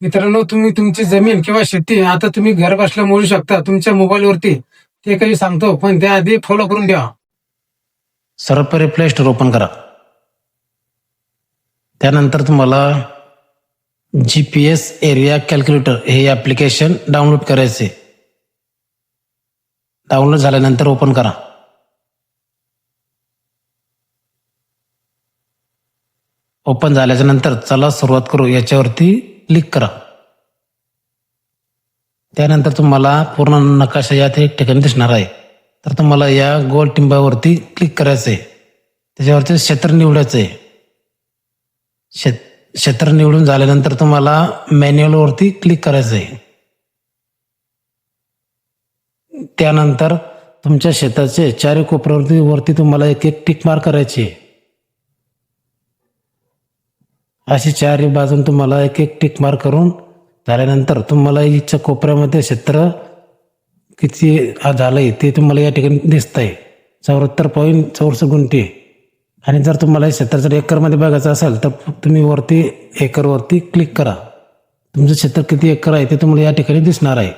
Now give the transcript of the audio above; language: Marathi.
मित्रांनो, तुम्ही तुमची जमीन किंवा शेती आता तुम्ही घर बसल्या मोजू शकता तुमच्या मोबाईलवरती. ते काही सांगतो, पण त्याआधी फॉलो करून द्या. सर्वपरी प्ले स्टोर ओपन करा. त्यानंतर तुम्हाला GPS एरिया कॅल्क्युलेटर हे ॲप्लिकेशन डाउनलोड करायचे. डाउनलोड झाल्यानंतर ओपन करा. ओपन झाल्याच्या नंतर चला सुरुवात करू याच्यावरती क्लिक करा. त्यानंतर तुम्हाला पूर्ण नकाशा या ठिकाणी दिसणार आहे. तर तुम्हाला या गोल टिंबावरती क्लिक करायचं आहे. त्याच्यावरती क्षेत्र निवडायचं आहे. क्षेत्र निवडून झाल्यानंतर तुम्हाला मॅन्युअलवरती क्लिक करायचं आहे. त्यानंतर तुमच्या शेताचे चारी कोपऱ्यावरती तुम्हाला एक एक टिक मार्क करायची आहे. अशी चारी बाजून तुम्हाला एक एक टिक मार्क करून झाल्यानंतर तुम्हाला इथच्या कोपऱ्यामध्ये क्षेत्र किती झालंय ते तुम्हाला या ठिकाणी दिसतंय. 74.64 गुंठे. आणि जर तुम्हाला हे क्षेत्र जर एकरमध्ये बघायचं असेल तर तुम्ही वरती एकरवरती क्लिक करा. तुमचं क्षेत्र किती एकर आहे ते तुम्हाला या ठिकाणी दिसणार आहे.